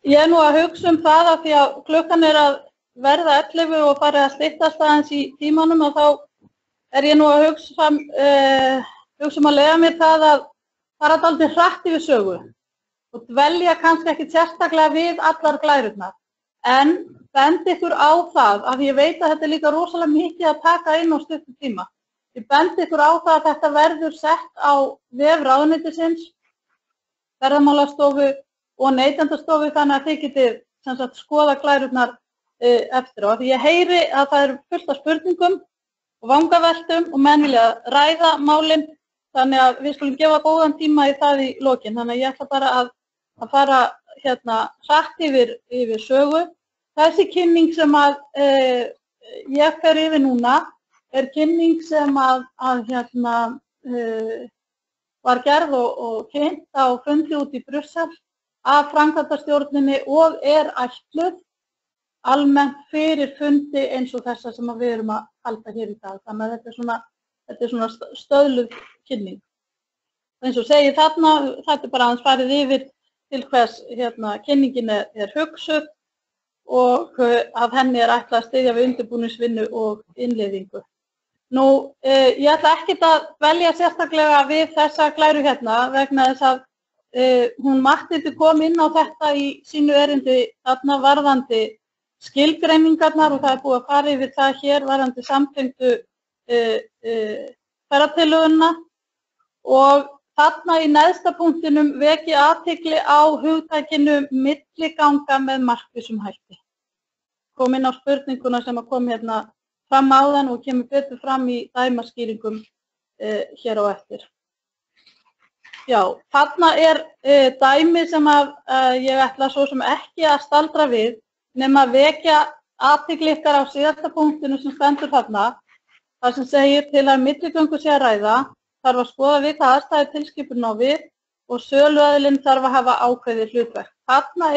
Ég nú að hugsa það að því að klukkan að verða 11 og farið að styttast aðeins í tímanum og þá ég nú að hugsa að leiða mér það að fara dálítið hratt yfir sögu og dvelja kannski ekki sérstaklega við allar glærurnar. En bendi ykkur á það, að ég veit að þetta líka rosalega mikið að taka inn á stuttum tíma. Ég bendi ykkur á það að þetta verður sett á vef ráðuneytisins, Ferðamálastofu og Neytendastofu þannig að þið getið skoða glærurnar eftir á. Því ég heyri að það eru fullt af spurningum og vangaveltum og menn vilja ræða málin, þannig að við skulum gefa góðan tíma í það í lokin. Þannig að ég ætla bara að fara hratt yfir sögu. Þessi kynning sem ég fer yfir núna kynning sem var gerð og kynnt á fundi út í Brussel af framkvæmdastjórninni og ætluð almennt fyrir fundi eins og þessa sem við erum að halda hér í dag. Þannig að þetta er svona stöðluð kynning. Eins og segi þarna, þetta bara aðeins farið yfir til hvers kynningin hugsuð og að henni ætlað að styðja við undirbúningsvinnu og innleiðingu. Nú, ég ætla ekkert að velja sérstaklega við þessa glæru vegna þess að hún Matthildur kom inn á þetta í sínu erindi þarna varðandi skilgreiningarnar og það búið að fara yfir það hér varðandi samtengdu ferðatillöguna og þarna í neðsta punktinum veki athygli á hugtakinu milliganga með markvissum hætti. Kom inn á spurninguna sem kom fram áðan og kemur betur fram í dæmaskýringum hér á eftir. Já, þarna dæmi sem ég ætla svo sem ekki að staldra við nema að vekja athygli ykkar á síðasta punktinu sem stendur þarna. Það sem segir til að milligöngu sé að ræða þarf að skoða við hvað aðstæður tilskipunin á við og söluaðilinn þarf að hafa ákveðið hlutverk. Þarna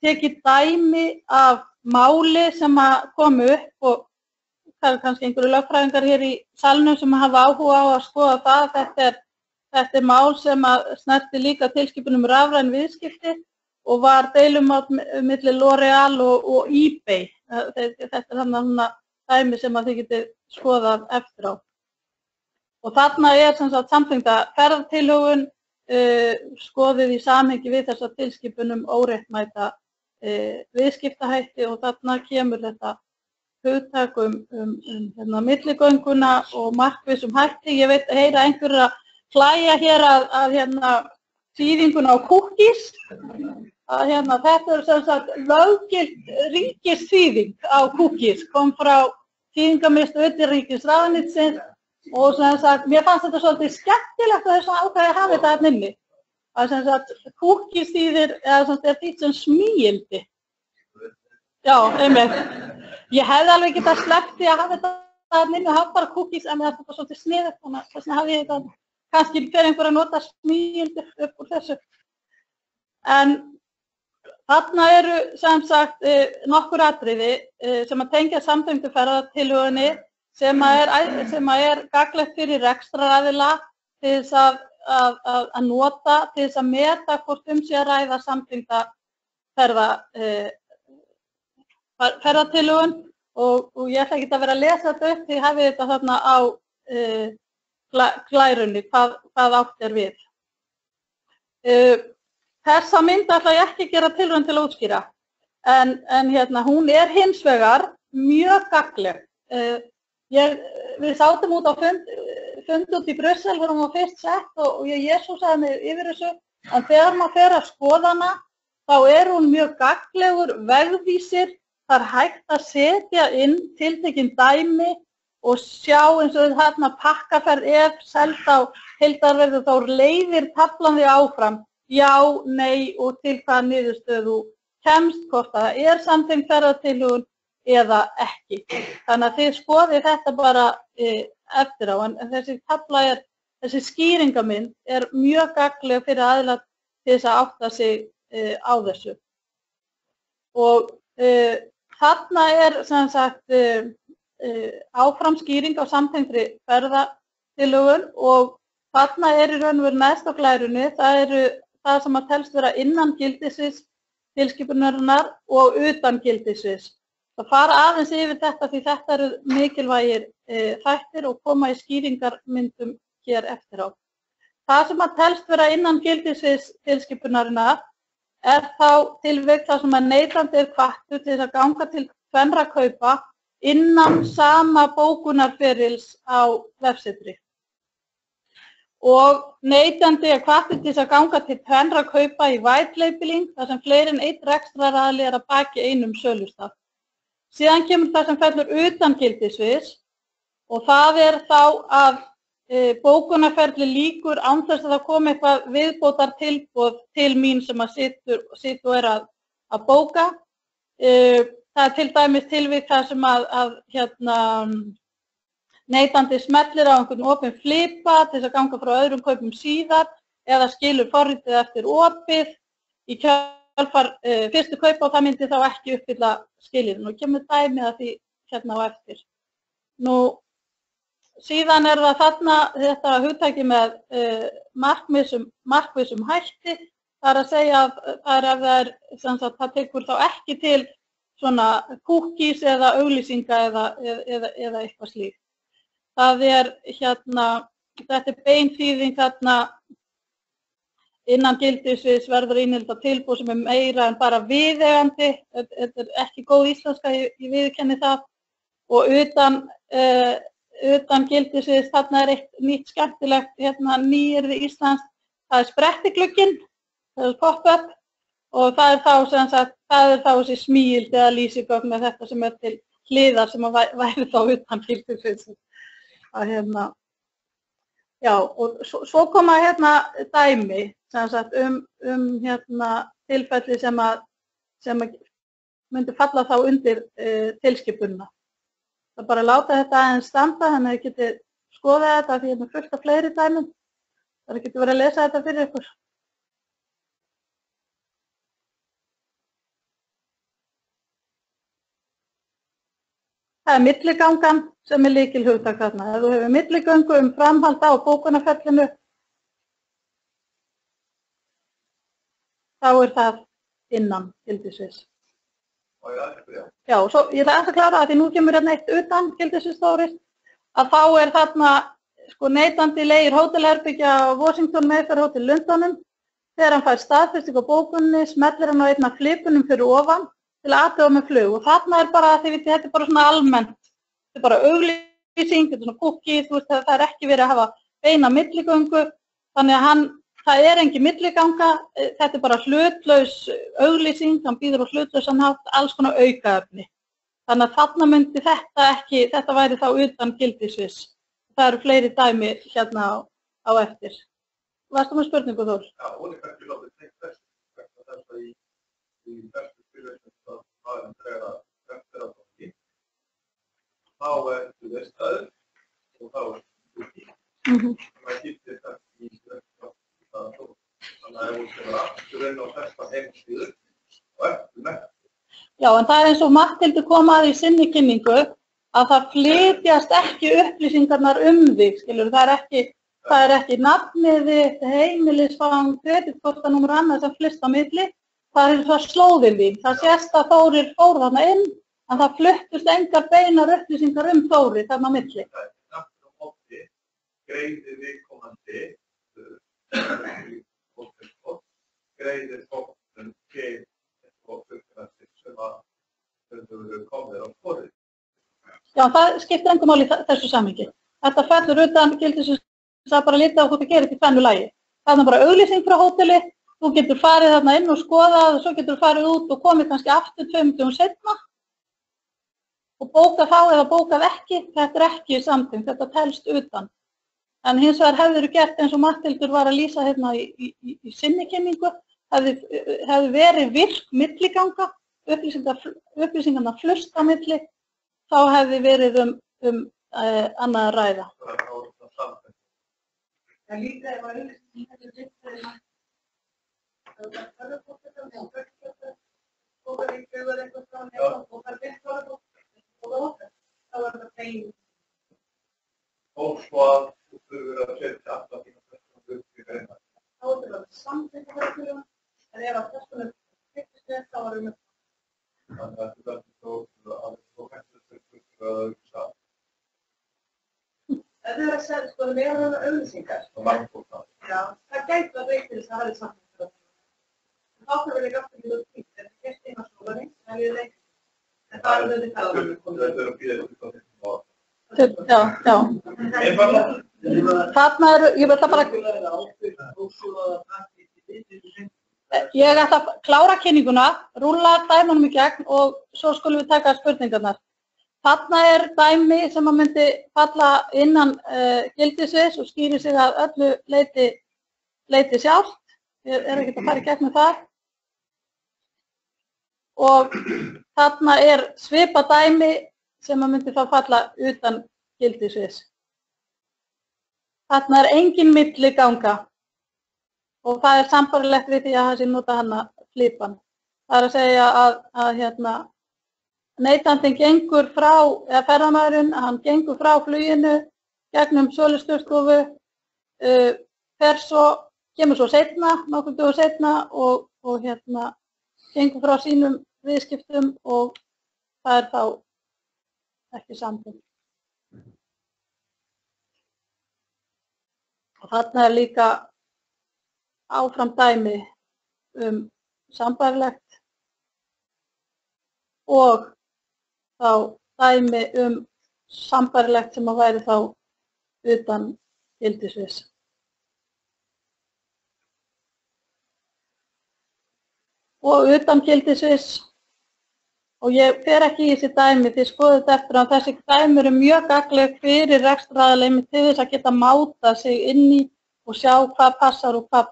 tekið dæmi af máli sem komu upp og það kannski einhverju lögfræðingar hér í salnum sem hafa áhuga á að skoða það. Þetta mál sem snerti líka tilskipunum rafræn viðskipti og var deilumál milli L'Oreal og eBay. Þetta þannig dæmi sem þið getið skoðað eftir á. Og þarna sem sagt samtengda ferðatilhögun skoðið í samhengi við þessa tilskipunum óréttmæta viðskiptahætti og þarna kemur þetta hugtak milligönguna og markvissum hætti. Ég heyra einhverja hlæja hér að þýðinguna á cookies. Þetta sem sagt löggilt ríkisþýðing á cookies, kom frá þýðingamiðstöð utanríkisráðuneytisins og sem sagt, mér fannst þetta svolítið skemmtilegt að þessu ákvæði hafi þetta þarna inni. Að sem sagt, cookies þýðir þýtt sem smígildi. Já, einmitt. Ég hefði alveg getað sleppt því að hafa þetta þarna inni og hafa bara cookies, en þetta var svolítið sniðugt, þannig að þess vegna hafi ég þetta kannski fyrir einhver að nota smígildi upp úr þessu. En þarna sem sagt nokkur atriði sem að tengja samtengdu ferðatilhögunni sem gagnlegt fyrir rekstraraðila til þess að nota, til þess að meta hvort sé að ræða samtengda ferðatilhögun og ég ætla ekki að vera að lesa þetta upp því hafið þetta þarna á glærunni, hvað átt við. Þessa mynd ætla ég ekki að gera tilraun til að útskýra, en hún hins vegar mjög gagnleg. Við sátum út á fund út í Brussel þegar hún var fyrst sett og ég jesúsaði mig yfir þessu, en þegar maður fer að skoða hana, þá hún mjög gagnlegur vegvísir, það hægt að setja inn tiltekin dæmi og sjá eins og þarna pakkaferð selt á heildarverði, þá leiðir taflan því áfram, já, nei og til hvaða niðurstöðu kemst, hvort það samtengd ferðatilhögun eða ekki. Þannig að þið skoðið þetta bara eftir á, en þessi tafla þessi skýringamynd mjög gagnleg fyrir aðila til þess að átta sig á þessu. Og þarna sem sagt áfram skýring á samtengdri ferðatilhögun og þarna í raun og veru neðst á glærunni, það sem telst vera innan gildissviðs tilskipunarinnar og utan gildissviðs. Það fara aðeins yfir þetta því þetta eru mikilvægir þættir og koma í skýringarmyndum hér eftir á. Það sem að telst vera innan gildissviðs tilskipunarinnar þá tilvik þar sem að neytandi hvattur til að ganga til tvennra kaupa innan sama bókunarferils á vefsetri. Og neytandi hvattur til að ganga til tvennra kaupa í white labeling þar sem fleiri en einn rekstraraðili að baki einum sölustað. Síðan kemur það sem fellur utan gildissviðs og það þá að bókunarferli lýkur án þess að það komi eitthvað viðbótartilboð til mín sem að sitt og að bóka. Það til dæmis tilvik þar sem að neytandi smellir á einhvern opinn flipa til að ganga frá öðrum kaupum síðar eða skilur forritið eftir opið í kjölfar fyrstu kaupa og það myndi þá ekki uppfylla skilyrðin og kemur dæmi að því á eftir. Síðan það þarna þetta hugtaki með markvissum hætti, það að segja að það tekur þá ekki til svona cookies eða auglýsinga eða eitthvað slíkt. Það þetta bein þýðing þarna innan gildissviðs verður innihald tilboð sem meira en bara viðeigandi, þetta ekki góð íslenska, ég viðurkenni það, og utan gildissviðs, þarna eitt nýtt skemmtilegt nýyrði íslenskt, það sprettiglugginn, það pop-up og það þá þessi smíld eða lýsigögn með þetta sem til hliðar sem væri þá utan gildissviðs. Já, og svo koma dæmi tilfelli sem myndi falla þá undir tilskipunina. Það bara láta þetta aðeins standa, þannig að þið getið skoðað þetta því fullt af fleiri dæmum. Það getur verið að lesa þetta fyrir ykkur. Það milligangan sem lykilhugtak þarna. Ef þú hefur milligöngu framhald á bókunarferlinu, þá það innan gildissviðs. Já, svo ég ætla að klára að því nú kemur eitt utan gildissviðsstórið að þá þarna neytandi leigir hótelherbergja á Washington Mayfair Hotel Lundunum. Þegar hann fær staðfestingu á bókunni, smellir hann á einn af flipunum fyrir ofan til að athuga með flug. Og þarna bara, þið vitið, þetta bara svona almennt. Þetta bara auglýsing, þetta svona cookie, það ekki verið að hafa beina milligöngu. Þannig að það engin milliganga, þetta bara hlutlaus auglýsing, hann býður á hlutlausan hátt, alls konar aukaefni. Þannig að þarna myndi þetta væri þá utan gildissviðs. Það eru fleiri dæmi á eftir. Varstu með spurningu, Þór? Já, hún kannski látið tengt þess í bestu spilveiknum að maðurinn þegar að tóki. Þá viðstæður og þá hluti. Það gildir þetta í þannig að hún kemur aftur inn á þessa heimsíðu og eftir með. Já, en það eins og Matthildur kom að í sinni kynningu að það flytjast ekki upplýsingarnar þig, skilur, það ekki nafnið þitt, heimilisfang, kreditkortanúmer og annað sem flyst á milli, það það slóðin þín. Það sést að Þórir fór þarna inn, en það fluttust engar beinar upplýsingar Þórir þarna á milli. Það nafn á móti, greiði viðkomandi greiðir fólkum til sem að komið á forrið. Já, það skiptir engu máli í þessu samhengi. Þetta fellur utan gildissviðs að bara lita á hvað það gerir til tvennu lagi. Það bara auglýsing frá hóteli, þú getur farið þarna inn og skoðað og svo getur þú farið út og komið kannski aftur 2 dögum seinna og bókað þá eða bókað ekki. Þetta ekki samtengt, þetta telst utan. En hins vegar hefur gert eins og Matthildur var að lýsa í sinni kynningu, hefði verið virk milliganga, upplýsingarna flust á milli, þá hefði verið annað að ræða. En líka ef að auðvitað þetta Og svo að þú þurfur að setja alltaf þína þessum hluti í greina. Þá það samþykja reglum, en ef að persónur fyrst í með. Þannig að þetta er svo hægt að hugsa. Ef þið er að segja, sko, við erum með auglýsingar. Og margt fólk það. Já, það gæti að veita þess að það er samfélag. Þá þarf við ekki aftur mjög tímt, en það gæti eina skólaring, en við leikir. En það er þetta talað. Þetta er að býða þetta á þetta. Já. Einfallega. Þarna eru, ég ætla bara, ég ætla að klára kynninguna, rúlla dæmunum í gegn og svo skulum við taka spurningarnar. Þarna er dæmi sem að myndi falla innan gildissviðs og skýri sig að öllu leyti sjálft. Ég er ekki að fara í gegnum það. Og þarna er svipa dæmi sem að myndi þá falla utan gildissviðs. Þarna er engin milliganga og það er sambarlegt við því að það sé nota hana flipan. Það er að segja að neytandinn gengur frá, eða ferðamaðurinn, hann gengur frá fluginu gegnum söluskrifstofu, kemur svo seinna, nokkur dögur seinna og gengur frá sínum viðskiptum og það er þá ekki samþykkt. Og þarna er líka áfram dæmi sambærilegt og þá dæmi sambærilegt sem að væri þá utan gildissviðs. Og utan gildissviðs, og ég fer ekki í þessi dæmi, þið skoðið þetta eftir að þessi dæmi eru mjög gagnleg fyrir rekstraraðila til þess að geta máta sig inn í og sjá hvað passar og hvað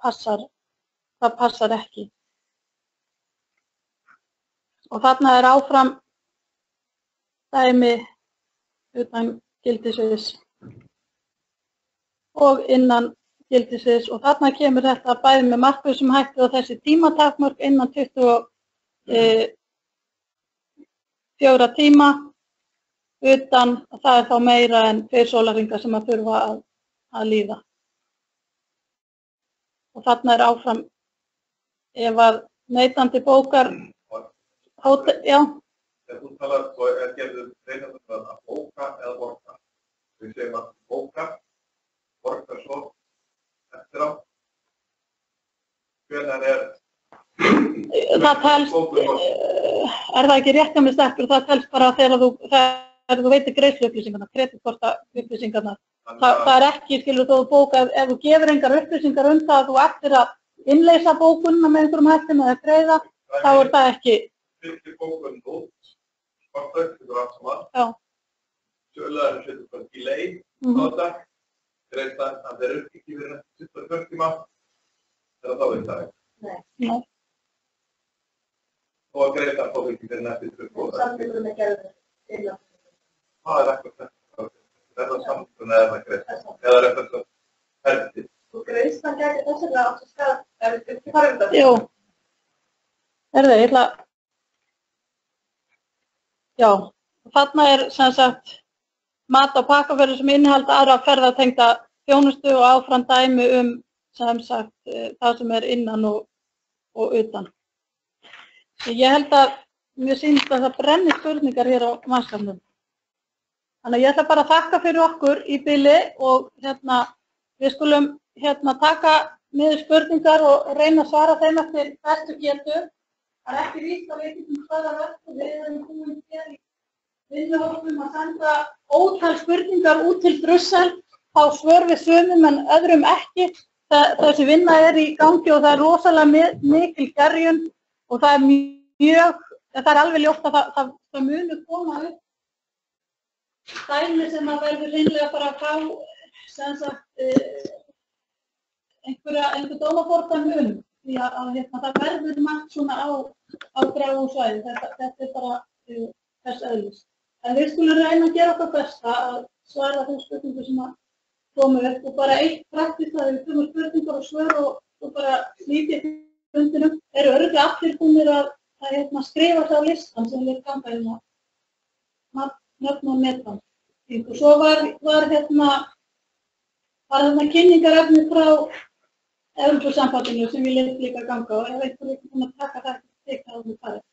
passar ekki. Og þarna er áfram dæmi utan gildissviðs og innan gildissviðs og þarna kemur þetta bæði með markvissum hætti og þessi tímatakmörk innan 24 tíma utan að það er þá meira en 2 sólarhringar sem að þurfa að líða. Og þarna er áfram ef að neytandi bókar já. Þegar þú talar svo er gerður neytandinn að bóka eða borga. Við segjum að bóka, borga svo eftir á. Hvenær er það telst, er það ekki rétt hjá mig stelpur, það telst bara þegar þú veitir greiðsluupplýsingarnar, kreditkortaupplýsingarnar. Það er ekki, skilur þú bóka, ef þú gefur engar upplýsingar það að þú eftir að innleysa bókunina með einhverjum hættum eða greiða, þá er það ekki. Fylgir bókunum út, sparta, fyrir allt saman. Já. Söluðarinn setur bara delay á þetta, greiðsla, það er ekki verið næstu 24 tíma, þegar þá veit það ekki. Nei. Og að greiða þá ekki fyrir næstu 24 tíma. Samtímur með gerður innan. Það er ekkert þetta. Er það samtímur eða er það greiðsla? Eða er þetta ferðið? Og greiðslan gæti þess vegna átt að skada, ef við ekki farið þetta. Jú. Ég ætla. Já, þarna er sem sagt mat á pakkaförum sem innihalda aðra ferðatengda þjónustu og áfram dæmi sem sagt það sem er innan og utan. Ég held að mér sýnist að það brenni spurningar hér á mannskapnum. Þannig að ég ætla bara að þakka fyrir okkur í bili og við skulum taka niður spurningar og reyna að svara þeim eftir bestu getu. Það er ekki víst að við getum svarað öll og við erum búin hér í vinnuhópum að senda ótal spurningar út til Brussel, þá svör við sumum en öðrum ekki. Þessi vinna er í gangi og það er rosalega mikil gerjun og það er alveg ljóst að það munu koma upp dæmi sem að verður hreinlega bara að fá sem sagt einhver dómafordæmi því að það verður margt svona á gráu svæði. Þetta er bara þess eðlis. En við skulum reyna að gera okkar besta að svara þeim spurningum sem að komu upp og bara eitt praktist að við komum spurningar og svör og bara slítið fundinum. Eru örugglega allir búnir að skrifa sig á listan sem við ganga nöfn og netfang. Og svo var kynningarefni frá Evrópusambandinu sem ég lét líka ganga og ef einhver ekki búin að taka það ekki tekið á því farið.